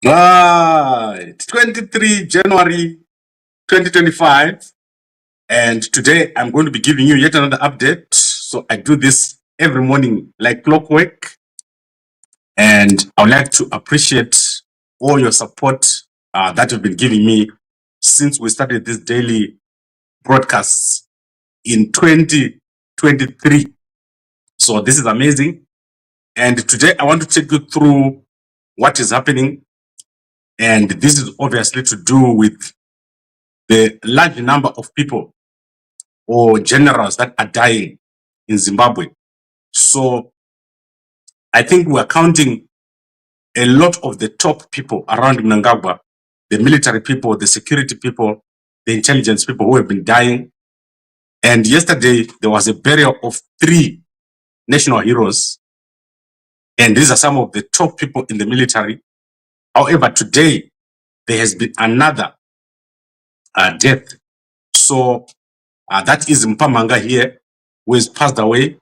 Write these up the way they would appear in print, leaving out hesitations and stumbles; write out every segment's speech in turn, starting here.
Right, 23 January 2025, and today I'm going to be giving you yet another update. So I do this every morning like clockwork, and I would like to appreciate all your support that you've been giving me since we started this daily broadcasts in 2023. So this is amazing, and today I want to take you through what is happening. And this is obviously to do with the large number of people or generals that are dying in Zimbabwe. So I think we're counting a lot of the top people around Mnangagwa, the military people, the security people, the intelligence people who have been dying. And yesterday there was a burial of 3 national heroes. And these are some of the top people in the military. However, today there has been another death. So that is Mupamhanga here, who has passed away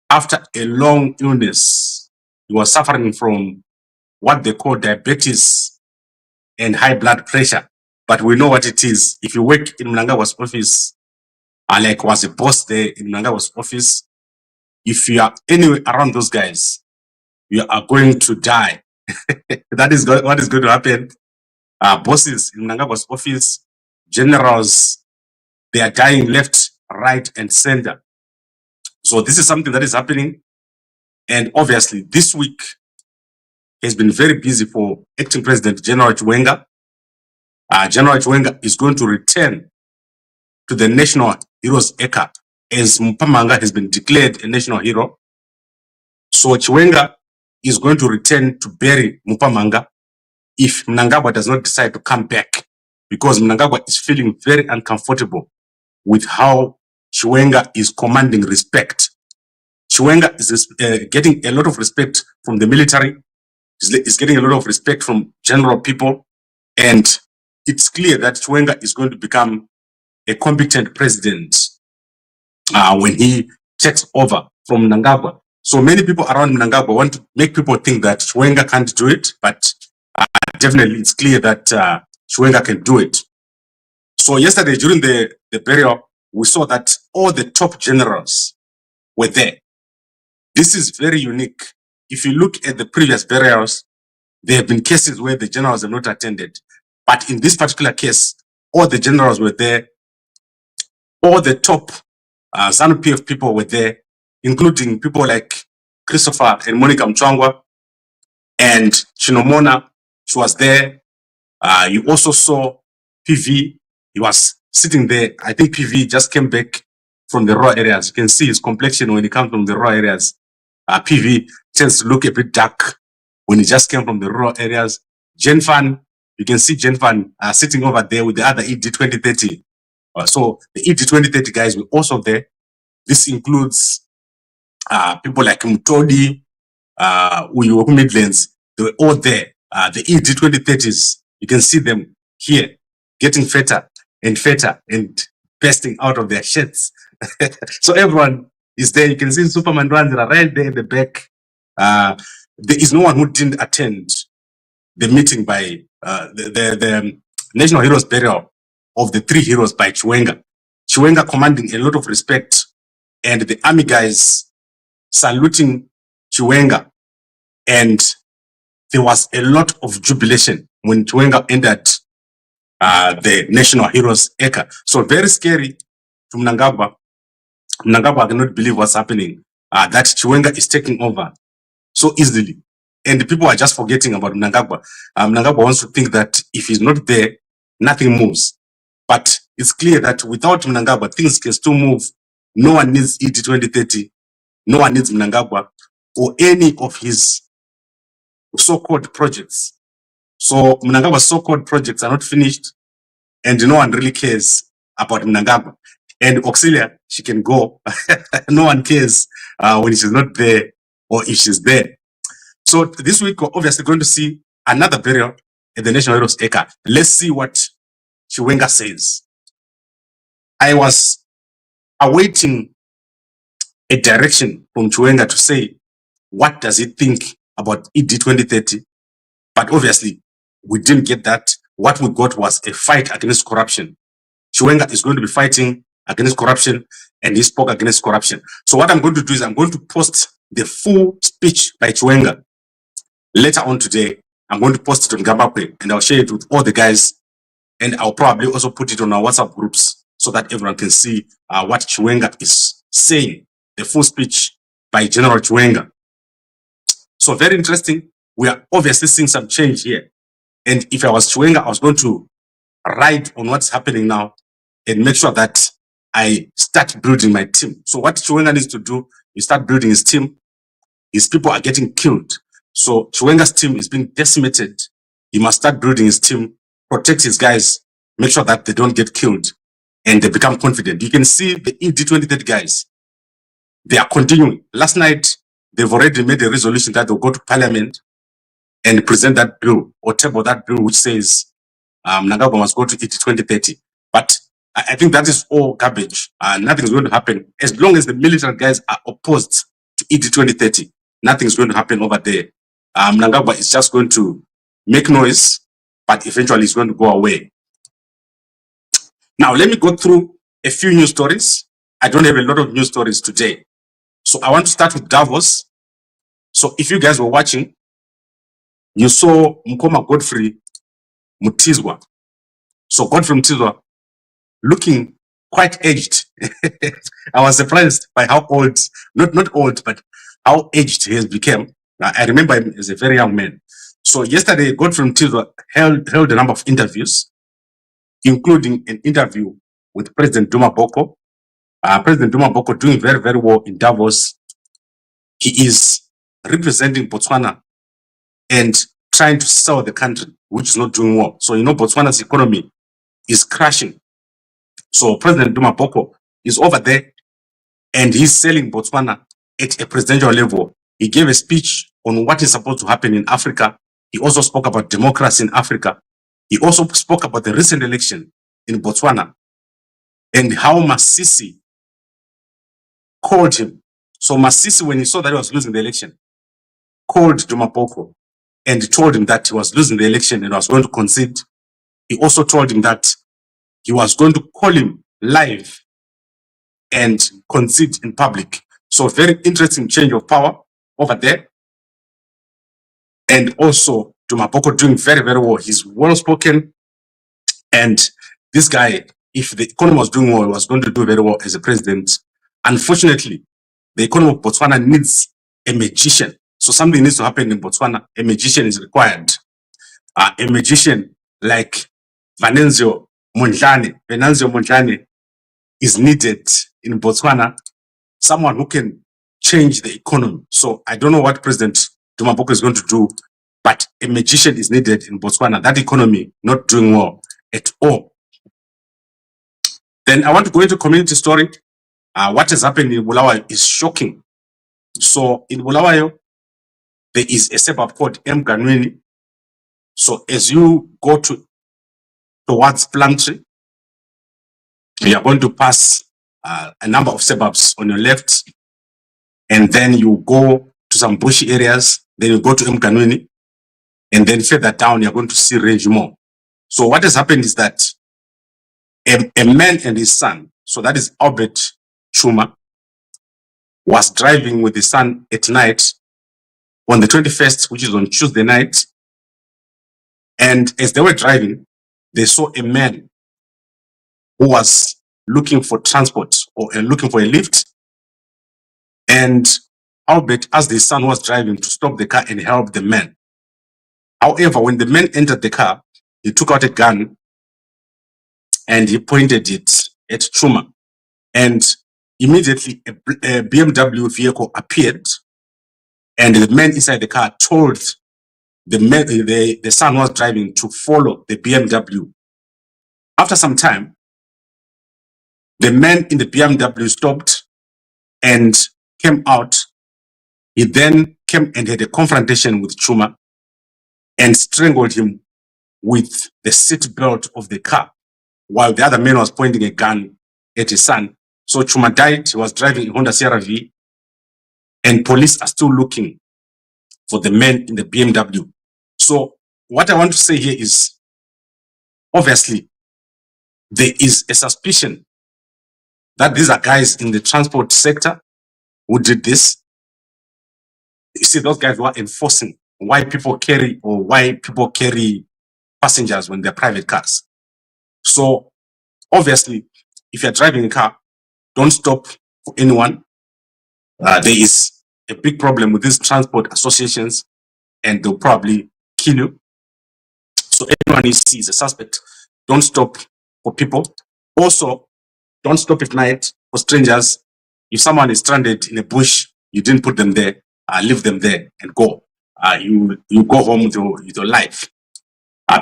after a long illness. He was suffering from what they call diabetes and high blood pressure. But we know what it is. If you work in Mnangagwa's office, like was a boss there in Mnangagwa's office, if you are anywhere around those guys, you are going to die. That is what is going to happen. Bosses in Mnangagwa's office, generals, they are dying left, right, and center. So this is something that is happening. And obviously, this week has been very busy for acting President General Chiwenga. General Chiwenga is going to return to the National Heroes Acre as Mupamhanga has been declared a national hero. So Chiwenga is going to return to bury Mupamhanga if Mnangagwa does not decide to come back, because Mnangagwa is feeling very uncomfortable with how Chiwenga is commanding respect. Chiwenga is getting a lot of respect from the military, is getting a lot of respect from general people, and it's clear that Chiwenga is going to become a competent president when he takes over from Mnangagwa. So many people around Mnangagwa want to make people think that Chiwenga can't do it, but definitely it's clear that Chiwenga can do it. So yesterday during the burial, we saw that all the top generals were there. This is very unique. If you look at the previous burials, there have been cases where the generals have not attended. But in this particular case, all the generals were there. All the top ZANU-PF people were there, including people like Christopher and Monica Mchwangwa and Chinomona. She was there. You also saw PV. He was sitting there. I think PV just came back from the raw areas. You can see his complexion when he comes from the raw areas. PV tends to look a bit dark when he just came from the raw areas. Genfan, you can see Genfan sitting over there with the other ED 2030. So the ED 2030 guys were also there. This includes people like Mutodi, Uyoku Midlands. They were all there. The ED 2030s, you can see them here getting fatter and bursting out of their shirts. So everyone is there. You can see Superman Randra right there in the back. There is no one who didn't attend the meeting by the National Heroes Burial of the 3 heroes by Chiwenga. Chiwenga commanding a lot of respect, and the army guys saluting Chiwenga. And there was a lot of jubilation when Chiwenga entered the National Heroes Acre. So very scary to Mnangagwa. Mnangagwa cannot believe what's happening. That Chiwenga is taking over so easily. And the people are just forgetting about Mnangagwa. Mnangagwa wants to think that if he's not there, nothing moves. But it's clear that without Mnangagwa, things can still move. No one needs ED 2030. No one needs Mnangagwa or any of his so-called projects. So Mnangagwa's so-called projects are not finished, and no one really cares about Mnangagwa. And Auxilia, she can go. No one cares when she's not there or if she's there. So this week, we're obviously going to see another burial at the National Heroes Acre. Let's see what Chiwenga says. I was awaiting a direction from Chiwenga to say, what does he think about ED 2030? But obviously, we didn't get that. What we got was a fight against corruption. Chiwenga is going to be fighting against corruption, and he spoke against corruption. So what I'm going to do is I'm going to post the full speech by Chiwenga later on today. I'm going to post it on Zimbabwe, and I'll share it with all the guys, and I'll probably also put it on our WhatsApp groups so that everyone can see what Chiwenga is saying, the full speech by General Chiwenga. So very interesting. We are obviously seeing some change here. And if I was Chiwenga, I was going to ride on what's happening now and make sure that I start building my team. So what Chiwenga needs to do is start building his team. His people are getting killed. So Chiwenga's team is being decimated. He must start building his team, protect his guys, make sure that they don't get killed and they become confident. You can see the ED2030 guys. They are continuing. Last night, they've already made a resolution that they'll go to parliament and present that bill or table that bill which says Mnangagwa must go to ED2030. But I think that is all garbage. Nothing is going to happen. As long as the military guys are opposed to ED2030, nothing is going to happen over there. Mnangagwa is just going to make noise, but eventually it's going to go away. Now, let me go through a few news stories. I don't have a lot of news stories today. So I want to start with Davos. So if you guys were watching, you saw Godfrey Mutizwa. So Godfrey Mutizwa looking quite aged. I was surprised by how old, not old, but how aged he has become. I remember him as a very young man. So yesterday, Godfrey Mutizwa held a number of interviews, including an interview with President Duma Boko. President Duma Boko doing very, very well in Davos. He is representing Botswana and trying to sell the country, which is not doing well. So, you know, Botswana's economy is crashing. So President Duma Boko is over there and he's selling Botswana at a presidential level. He gave a speech on what is supposed to happen in Africa. He also spoke about democracy in Africa. He also spoke about the recent election in Botswana and how Masisi called him. So Masisi, when he saw that he was losing the election, called Duma Boko and told him that he was losing the election and was going to concede. He also told him that he was going to call him live and concede in public. So very interesting change of power over there. And also Duma Boko doing very, very well. He's well spoken. And this guy, if the economy was doing well, he was going to do very well as a president. Unfortunately, the economy of Botswana needs a magician. So something needs to happen in Botswana. A magician is required. A magician like Venanzio Mondlane is needed in Botswana. Someone who can change the economy. So I don't know what President Duma Boko is going to do, but a magician is needed in Botswana. That economy not doing well at all. Then I want to go into community story. What has happened in Bulawayo is shocking. So in Bulawayo, there is a suburb called Mngobani. So as you go towards Plumtree, you are going to pass a number of suburbs on your left, and then you go to some bushy areas, then you go to Mngobani, and then further down you're going to see Range Mall. So what has happened is that a man and his son, so that is Albert Chuma, was driving with his son at night on the 21st, which is on Tuesday night. And as they were driving, they saw a man who was looking for transport or looking for a lift. And Albert asked his son who was driving to stop the car and help the man. However, when the man entered the car, he took out a gun and he pointed it at Chuma. And immediately a BMW vehicle appeared, and the man inside the car told the son who was driving to follow the BMW. After some time, the man in the BMW stopped and came out. He then came and had a confrontation with Chuma and strangled him with the seat belt of the car, while the other man was pointing a gun at his son. So Chuma died. He was driving a Honda CR-V, and police are still looking for the man in the BMW. So what I want to say here is, obviously, there is a suspicion that these are guys in the transport sector who did this. You see, those guys who are enforcing why people carry passengers when they're private cars. So obviously, if you're driving a car, don't stop for anyone. There is a big problem with these transport associations, and they'll probably kill you. So anyone you see is a suspect. Don't stop for people. Also, don't stop at night for strangers. If someone is stranded in a bush, you didn't put them there, leave them there and go. You go home with your life.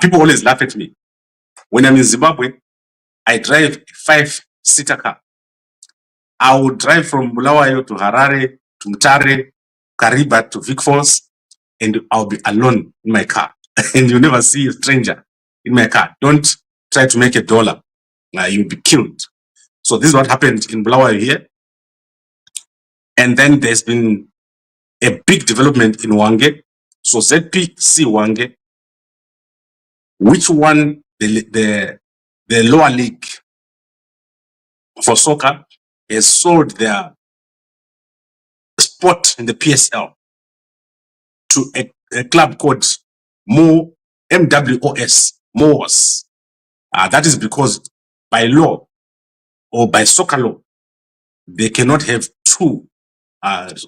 People always laugh at me. When I'm in Zimbabwe, I drive a 5-seater car. I would drive from Bulawayo to Harare, to Mutare, Kariba to Vic Falls, and I'll be alone in my car. And you never see a stranger in my car. Don't try to make $1. You'll be killed. So this is what happened in Bulawayo here. And then there's been a big development in Hwange. So ZPC Hwange, which won the lower league for soccer, has sold their spot in the PSL to a club called MWOS. That is because by law or by soccer law, they cannot have two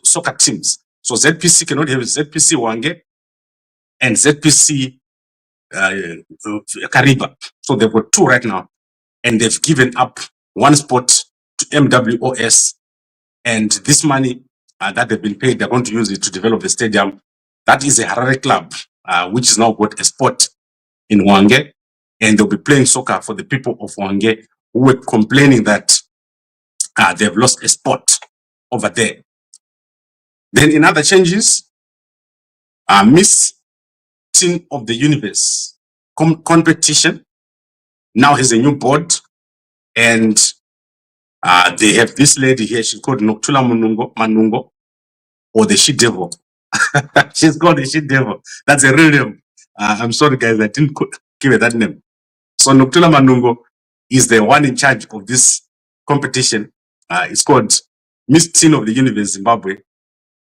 soccer teams. So ZPC cannot have ZPC Hwange and ZPC Kariba. So they've got two right now, and they've given up one spot to MWOS, and this money that they've been paid, they're going to use it to develop the stadium. That is a Harare club, which has now got a spot in Hwange, and they'll be playing soccer for the people of Hwange who were complaining that they've lost a spot over there. Then in other changes, Miss Teen of the Universe competition now has a new board, and they have this lady here. She's called Noktula Manungo, or the She Devil. She's called the She Devil. That's a real name. I'm sorry, guys, I didn't give her that name. So Noktula Manungo is the one in charge of this competition. It's called Miss Teen of the Universe Zimbabwe,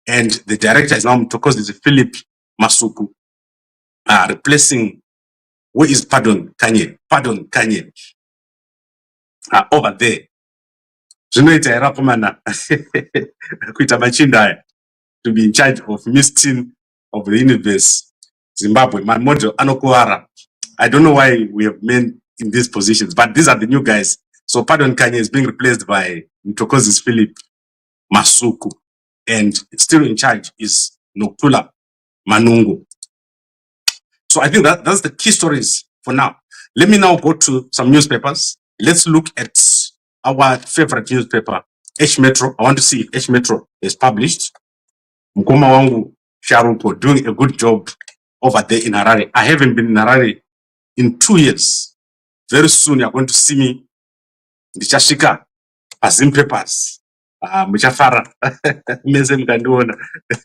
and the director is now Mtokozi Philip Masuku, replacing, where is Pardon Kanye over there. Zvinoita erakomana kuita machinda to be in charge of Miss Teen of the Universe Zimbabwe. My model anokuara. I don't know why we have men in these positions, but these are the new guys. So Pardon Kanye is being replaced by Mtokozi Philip Masuku, and still in charge is Noktula Manungo. So I think that's the key stories for now. Let me now go to some newspapers. Let's look at our favorite newspaper, H Metro. I want to see if H Metro is published. Mkoma wangu Sharupo doing a good job over there in Harare. I haven't been in Harare in 2 years. Very soon you're going to see me. Ndichashika Azim papers. Muchafara.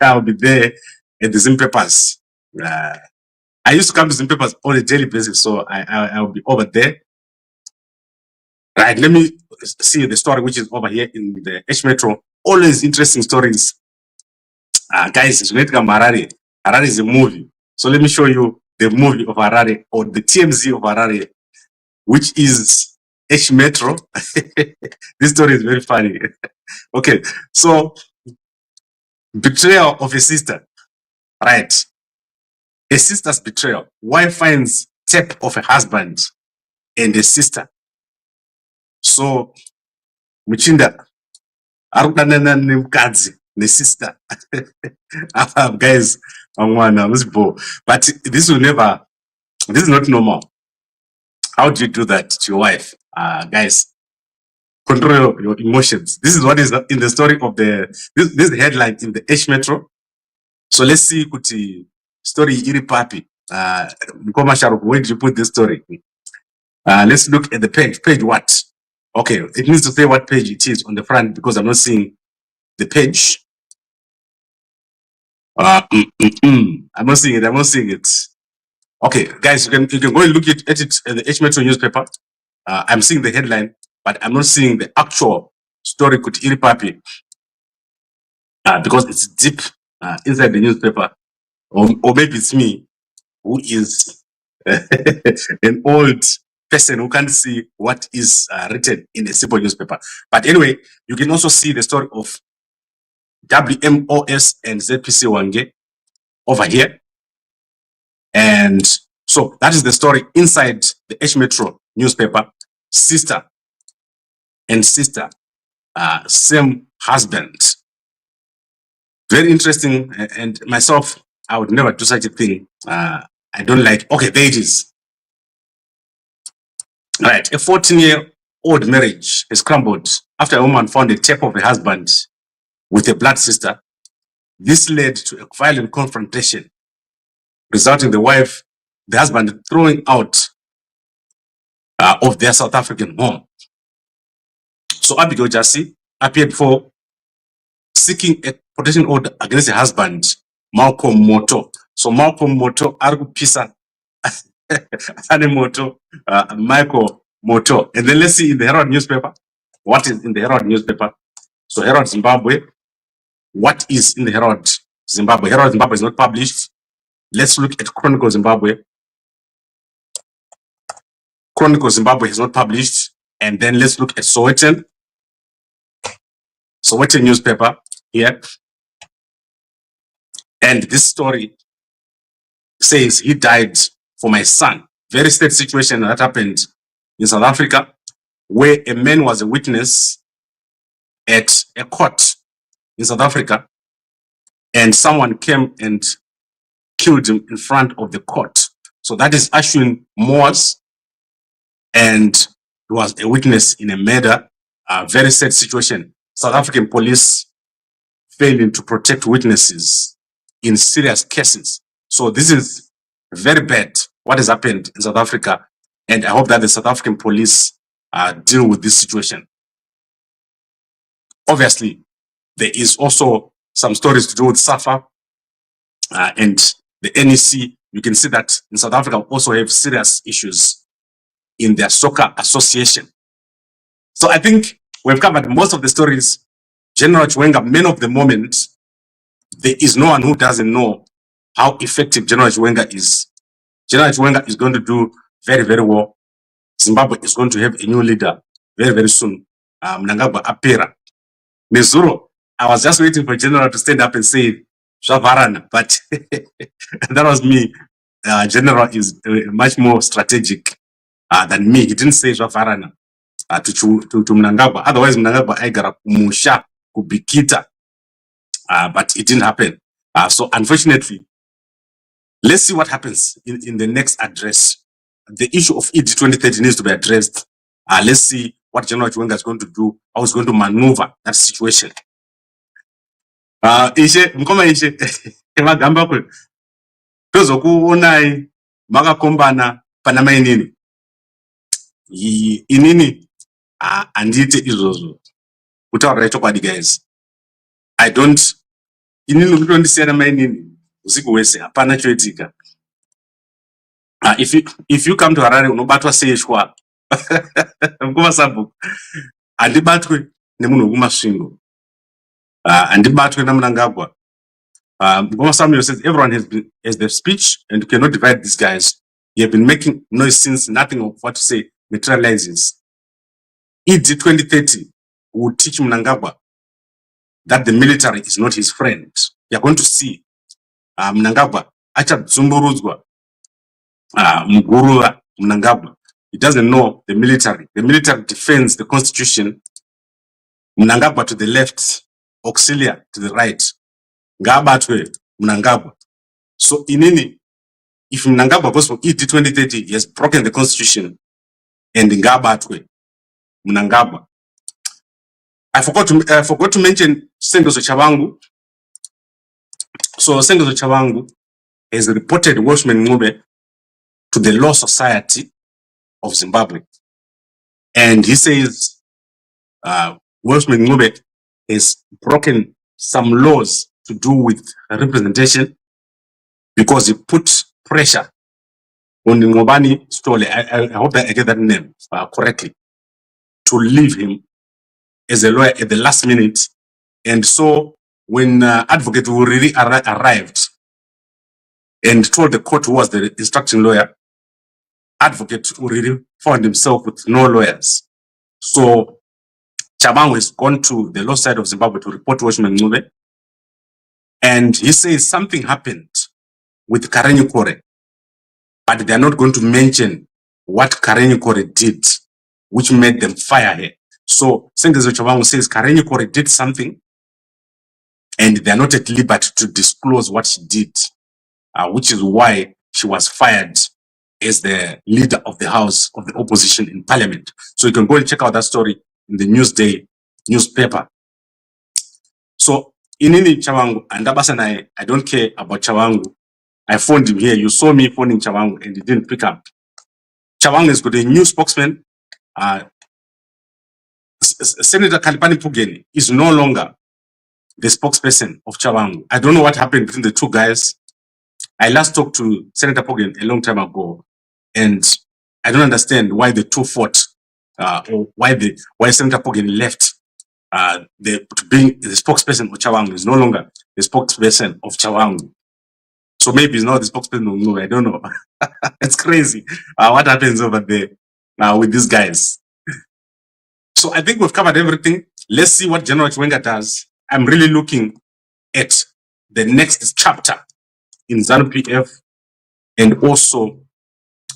I'll be there at the Zim papers. I used to come to Zim papers on a daily basis, so I'll be over there. Right, let me see the story which is over here in the H Metro. Always interesting stories. Guys, it's Harare. Harare is a movie. So let me show you the movie of Harare, or the TMZ of Harare, which is H Metro. This story is very funny. Okay, so betrayal of a sister. Right. A sister's betrayal. Wife finds tape of a husband and a sister. So Muchinda arudana nemukadzi ne sister. Guys, but this will never, this is not normal. How do you do that to your wife? Guys, control your emotions. This is what is in the story of this is the headline in the H Metro. So let's see kuti story iri papi. Mkoma Sharup, where did you put this story? Let's look at the page what? Okay, it needs to say what page it is on the front, because I'm not seeing the page. I'm not seeing it. Okay, guys, you can go and look at it in the H Metro newspaper. I'm seeing the headline, but I'm not seeing the actual story. Could papi because it's deep inside the newspaper, or maybe it's me who is an old person who can't see what is written in a simple newspaper. But anyway, you can also see the story of MWOS and ZPC Hwange over here. And so that is the story inside the H Metro newspaper. Sister and sister, same husband. Very interesting. And myself, I would never do such a thing. I don't like, okay, there it is. All right, a 14-year-old marriage has crumbled after a woman found a tape of her husband with a blood sister. This led to a violent confrontation, resulting in the husband throwing out of their South African home. So Abigail Jassy appeared for seeking a protection order against her husband, Malcolm Moto. So Malcolm Moto, Argu Pisa, Moto, Michael Moto. And then let's see in the Herald newspaper. What is in the Herald newspaper? So Herald Zimbabwe. What is in the Herald Zimbabwe? Herald Zimbabwe is not published. Let's look at Chronicle Zimbabwe. Chronicle Zimbabwe is not published. And then let's look at Sowetan newspaper here. And this story says he died for my son. Very sad situation that happened in South Africa, where a man was a witness at a court in South Africa, and someone came and killed him in front of the court. So that is Ashwin Moores, and he was a witness in a murder. Very sad situation. South African police failing to protect witnesses in serious cases. So this is very bad what has happened in South Africa, and I hope that the South African police deal with this situation. Obviously, there is also some stories to do with SAFA and the NEC. You can see that in South Africa also have serious issues in their soccer association. So I think we've covered most of the stories. General Chiwenga, man of the moment, there is no one who doesn't know how effective General Chiwenga is. General Chiwenga is going to do very, very well. Zimbabwe is going to have a new leader very, very soon. Mnangagwa Apera. Nezuro, I was just waiting for General to stand up and say, Shavarana, but that was me. General is much more strategic than me. He didn't say Shavarana to Mnangagwa. Otherwise, Mnangagwa aigara kumusha, kubikita. But it didn't happen. So unfortunately, let's see what happens in the next address. The issue of ED 2030 needs to be addressed. Let's see what General Chiwenga is going to do, how he's going to maneuver that situation. Ishe, mkoma ishe, magamba kwe. Tozo kuonai, maga kombana, panama inini. Inini, andite izozo. Utawa recho kwa di guys. I don't, inini ukutondi siya nama inini. Usiku wese, hapana choetika. If you come to Harare, unobatwa seyeshwa. Mkoma sabu. Andibatwe, nemuno kuma shingo. Andibatwe na Mnangagwa. Mkoma Samuel says everyone has their speech and you cannot divide these guys. You have been making noise since nothing of what to say materializes. ED 2030 will teach Mnangagwa that the military is not his friend. You're going to see Mnangagwa acha Zumburuzwa Mgurula Mnangagwa. He doesn't know the military. The military defends the constitution. Mnangagwa to the left, Auxilia to the right. Ngabatwe Mnangagwa. So inini, if Mnangagwa goes for ED 2030, he has broken the constitution, and Ngabatwe Mnangagwa. I forgot to mention Sengozo Tshabangu. So Sengozo Tshabangu has reported Welshman Ncube to the Law Society of Zimbabwe, and he says Welshman Ncube has broken some laws to do with representation because he put pressure on Nqobani Sithole, I hope that I get that name correctly, to leave him as a lawyer at the last minute. And so when Advocate Uriri arrived and told the court who was the instructing lawyer, Advocate Uriri found himself with no lawyers. So Tshabangu has gone to the Law Society of Zimbabwe to report to Welshman Ncube, and he says something happened with Karenyi Kore, but they are not going to mention what Karenyi Kore did, which made them fire her. So Tshabangu says Karenyi Kore did something, and they are not at liberty to disclose what she did, which is why she was fired as the leader of the House of the Opposition in Parliament. So you can go and check out that story in the Newsday newspaper. So inini Tshabangu, and I don't care about Tshabangu. I phoned him here. You saw me phoning Tshabangu and he didn't pick up. Tshabangu has got a new spokesman. Senator Kalipani Pugeni is no longer the spokesperson of Tshabangu. I don't know what happened between the two guys. I last talked to Senator Pugeni a long time ago, and I don't understand why the two fought, or why Senator Pugeni left to being the spokesperson of Tshabangu. Is no longer the spokesperson of Tshabangu. So maybe he's not the spokesperson of no, I don't know. It's crazy what happens over there with these guys. So I think we've covered everything. Let's see what General Chiwenga does. I'm really looking at the next chapter in ZANU-PF, and also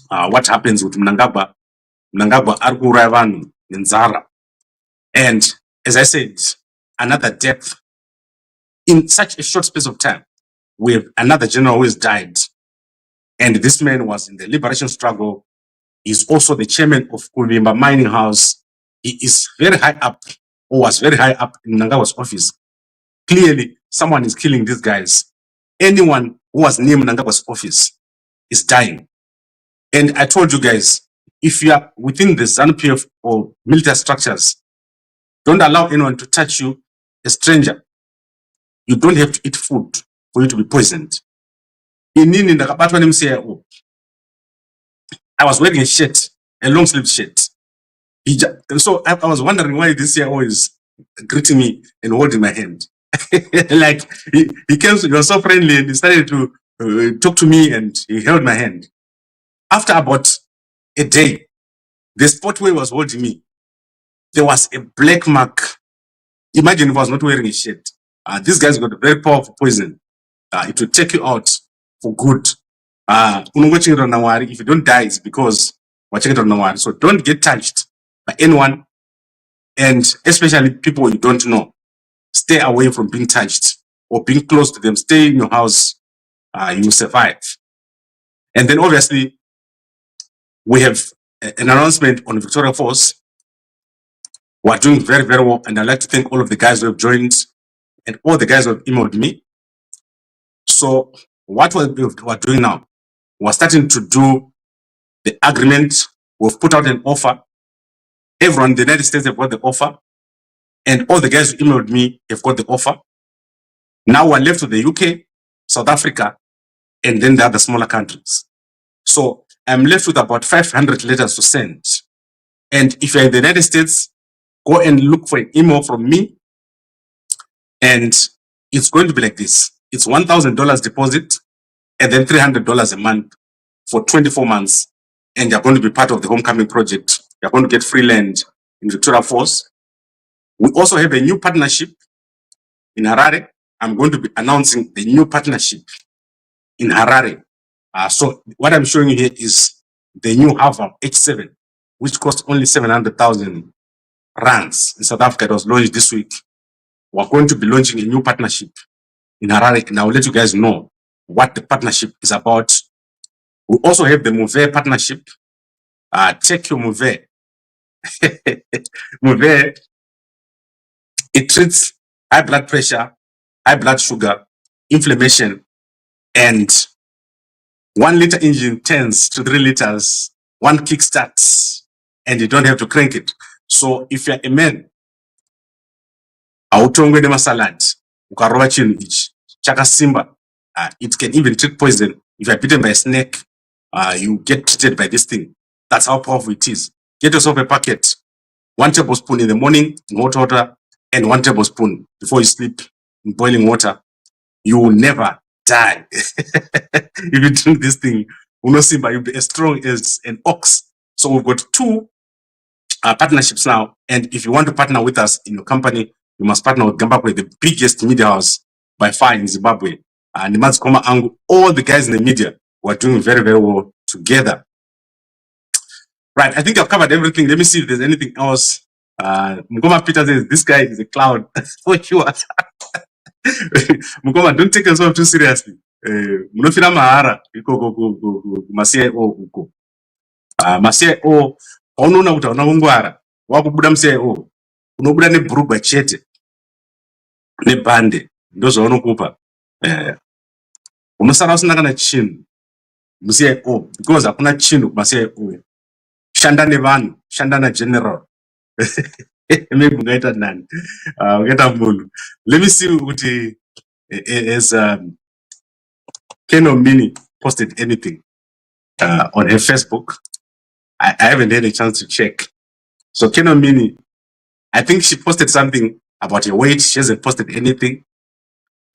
what happens with Mnangagwa. Mnangagwa Argu Ravan in Zara. And as I said, another death in such a short space of time. We have another general who has died. And this man was in the liberation struggle. He's also the chairman of Kuvimba Mining House. He is very high up, or was very high up in Mnangagwa's office. Clearly, someone is killing these guys. Anyone who was near Mnangagwa's office is dying. And I told you guys, if you are within the ZANU-PF or military structures, don't allow anyone to touch you, a stranger. You don't have to eat food for you to be poisoned. I was wearing a shirt, a long sleeve shirt. So I was wondering why this CIO is greeting me and holding my hand. Like he came, he was so friendly, and he started to talk to me, and he held my hand. After about a day, the spot where he was holding me, there was a black mark. Imagine if I was not wearing a shirt. This guy's got a very powerful poison. It will take you out for good. If you don't die, it's because watching it on Nawari. So don't get touched by anyone, and especially people you don't know. Stay away from being touched or being close to them. Stay in your house. You will survive. And then obviously, we have an announcement on Victoria Force. We are doing very, very well. And I'd like to thank all of the guys who have joined and all the guys who have emailed me. So what we're doing now, we're starting to do the agreement. We've put out an offer. Everyone in the United States have got the offer. And all the guys who emailed me have got the offer. Now we're left with the UK, South Africa, and then the other smaller countries. So I'm left with about 500 letters to send. And if you're in the United States, go and look for an email from me. And it's going to be like this. It's $1,000 deposit and then $300 a month for 24 months. And you're going to be part of the homecoming project. You're going to get free land in Victoria Falls. We also have a new partnership in Harare. I'm going to be announcing the new partnership in Harare. So what I'm showing you here is the new Hava H7, which costs only 700,000 rands in South Africa. It was launched this week. We're going to be launching a new partnership in Harare, and I'll let you guys know what the partnership is about. We also have the Move partnership. Check your Move. Move, it treats high blood pressure, high blood sugar, inflammation, and 1 liter engine turns to 3 liters, 1 kickstarts, and you don't have to crank it. So if you're a man, autongwe nema salad, ukaroba chinu ichi, chaka simba, it can even treat poison if you're bitten by a snake, you get treated by this thing. That's how powerful it is. Get yourself a packet, 1 tablespoon in the morning in hot water, and 1 tablespoon before you sleep in boiling water. You will never die. If you drink this thing, you'll be as strong as an ox. So we've got 2 partnerships now. And if you want to partner with us in your company, you must partner with Zimbabwe, the biggest media house by far in Zimbabwe. And all the guys in the media who are doing very, very well together. Right, I think I've covered everything. Let me see if there's anything else. Mukoma Peter says, this guy is a clown. For sure. Mukoma, don't take yourself too seriously. Munofira mahara, maCIO uko. MaCIO, paunoona kuti hauna kungwara, wakubuda muCIO, unobuda nebhurugwa chete, nebhande, ndozvaunokupa. Unosara usina kana chinhu muCIO, because hakuna chinhu kumaCIO. Shanda nevanhu, shanda naGeneral. Maybe ungaita nani, ungaita munhu. Let me see kuti has Keno Mini posted anything on her Facebook. I haven't had a chance to check. So Keno Mini, I think she posted something about her weight. She hasn't posted anything.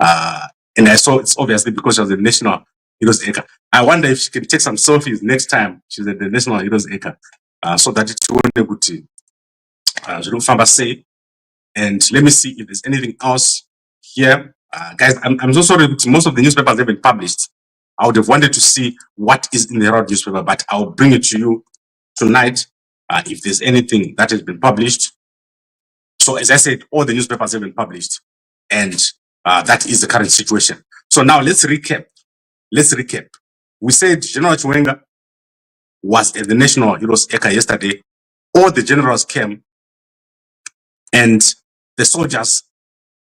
And I saw it's obviously because she was the National Heroes Acre. I wonder if she can take some selfies next time she's at the National Heroes Acre, so that it won't be good to say. And let me see if there's anything else here. Guys, I'm so sorry because most of the newspapers have been published. I would have wanted to see what is in the Herald newspaper, but I'll bring it to you tonight if there's anything that has been published. So as I said, all the newspapers have been published, and that is the current situation. So now let's recap. We said General Chiwenga was at the National Heroes Acre yesterday. All the generals came, and the soldiers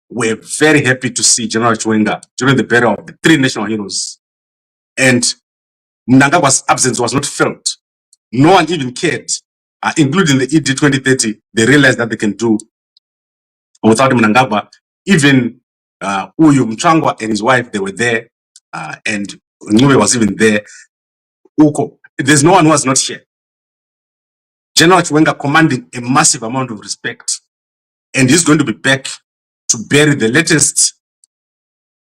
were very happy to see General Chiwenga during the burial of the 3 national heroes. And Mnangagwa's absence was not felt. No one even cared, including the ED 2030. They realized that they can do without Mnangagwa. Even Uyu Mchangwa and his wife, they were there, and Ncube was even there. Uko, there's no one who was not here. General Chiwenga commanding a massive amount of respect, and he's going to be back to bury the latest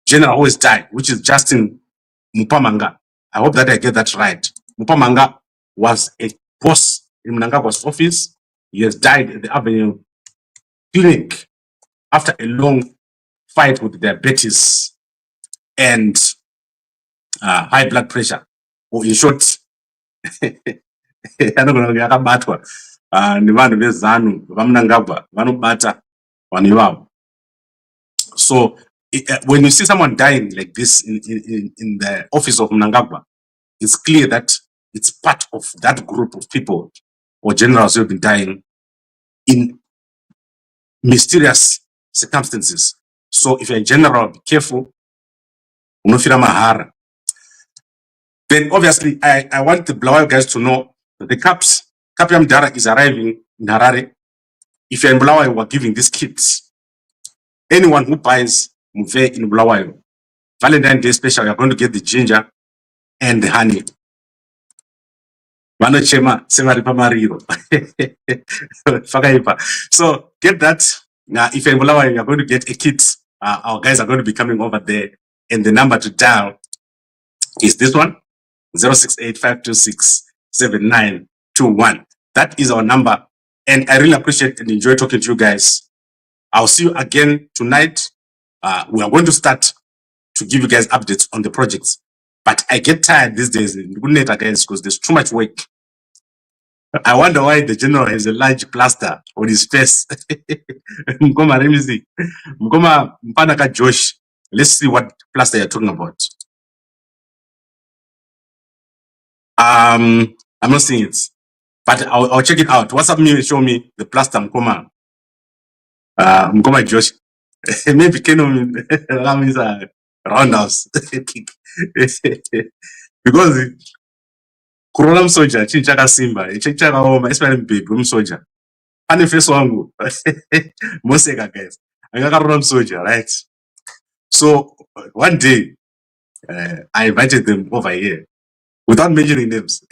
general who has died, which is Justin Mupamhanga. I hope that I get that right. Mupamhanga was a boss in Mnangagwa's office. He has died at the Avenue Clinic after a long fight with diabetes and high blood pressure. Or in short, yakabatwa nevanhu vezanu vaMnangagwa vanobata vanhu ivavo. So when you see someone dying like this in the office of Mnangagwa, it's clear that it's part of that group of people or generals who have been dying in mysterious circumstances. So if you're a general, be careful. Unofira mahara. Then obviously, I want the Bulawayo guys to know that the Capiam Dara is arriving in Harare. If you're in Bulawayo, we're giving these kits. Anyone who buys Muve in Bulawayo, Valentine's Day special, you're going to get the ginger and the honey. So get that. Now, if you're in Bulawayo, you're going to get a kit. Our guys are going to be coming over there. And the number to dial is this one, 068-526-7921. That is our number. And I really appreciate and enjoy talking to you guys. I'll see you again tonight. We are going to start to give you guys updates on the projects. But I get tired these days, guys, because there's too much work. I wonder why the general has a large plaster on his face. Mkoma, let me see. Mkoma, Mpanaka Josh. Let's see what plaster you're talking about. I'm not seeing it, but I'll check it out. WhatsApp me and show me the plaster, Mkoma. Mkoma Josh. Maybe Keno is a roundhouse. Because Kurola soldier, Chinchaka Simba, Chinchaka Homa, especially baby soldier. And the first one, Moseka guys. I got a soldier, right? So one day, I invited them over here. without mentioning names.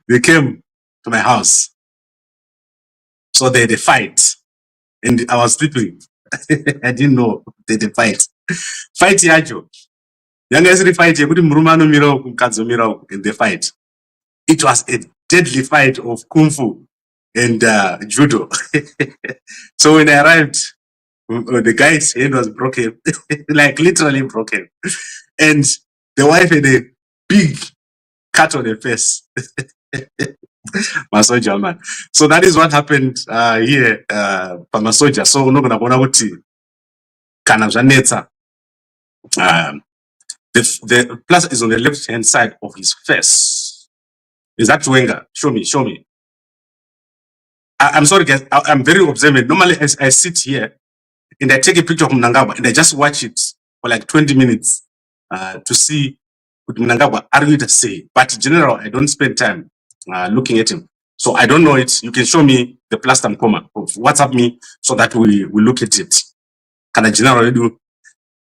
They came to my house. So they had a fight. And I was sleeping. I didn't know they had a fight. Fight yacho. Young guys fight murumano mira mukadzi mira in the fight. It was a deadly fight of kung fu and judo. So when I arrived, the guy's hand was broken, like literally broken. And the wife had a big cut on her face. Masoja man. So that is what happened here, Masoja. So no gonna bona uti kana zvanetsa. The plus is on the left hand side of his face. Is that Chiwenga? Show me, show me. I'm sorry guys, I'm very observant. Normally I sit here and I take a picture of Mnangagwa and I just watch it for like 20 minutes to see what Mnangagwa argued to say. But in general, I don't spend time looking at him. So I don't know it. You can show me the plastam comma of WhatsApp me so that we look at it. Can I generally do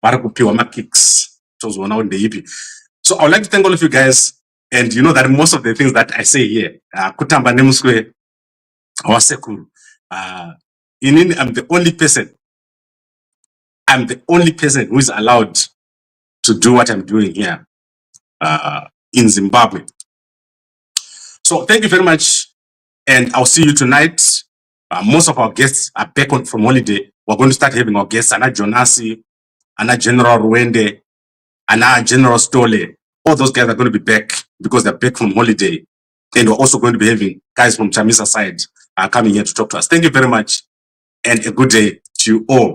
Barakupiwa kicks? So I would like to thank all of you guys. And you know that most of the things that I say here, Kutamba Nemuswe, Wasekuru, I'm the only person. I'm the only person who is allowed to do what I'm doing here in Zimbabwe. So thank you very much. And I'll see you tonight. Most of our guests are back from holiday. We're going to start having our guests, Anna Jonasi, Anna General Ruende, Anna General Sithole. All those guys are going to be back because they're back from holiday. And we're also going to be having guys from Chamisa side coming here to talk to us. Thank you very much. And a good day to you all.